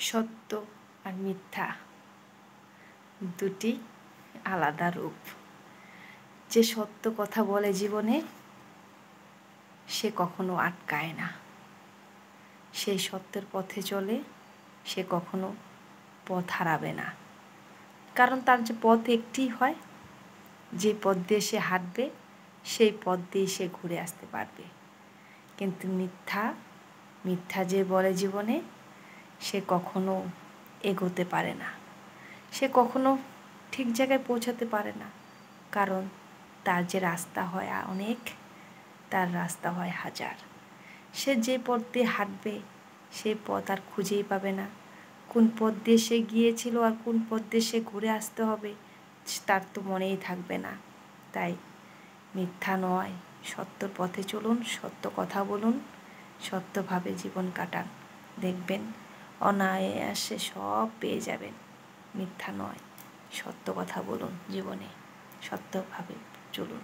সত্য আর মিথ্যা দুটি আলাদা রূপ। যে সত্য কথা বলে জীবনে সে কখনো আটকায় না, সেই সত্যের পথে চলে, সে কখনো পথ হারাবে না। কারণ তার যে পথ একটি হয়, যে পথ দিয়ে সে হাঁটবে সেই পথ দিয়ে সে ঘুরে আসতে পারবে। কিন্তু মিথ্যা যে বলে জীবনে সে কখনো এগোতে পারে না, সে কখনো ঠিক জায়গায় পৌঁছাতে পারে না। কারণ তার যে রাস্তা হয় অনেক, তার রাস্তা হয় হাজার। সে যে পথ দিয়ে হাঁটবে সেই পথ আর খুঁজেই পাবে না। কোন পথ দিয়ে সে গিয়েছিল আর কোন পথ দিয়ে সে ঘুরে আসতে হবে তার তো মনেই থাকবে না। তাই মিথ্যা নয়, সত্যর পথে চলুন, সত্য কথা বলুন, সত্যভাবে জীবন কাটান, দেখবেন অনায়াসে সব পেয়ে যাবেন। মিথ্যা নয়, সত্য কথা বলুন, জীবনে সত্যভাবে চলুন।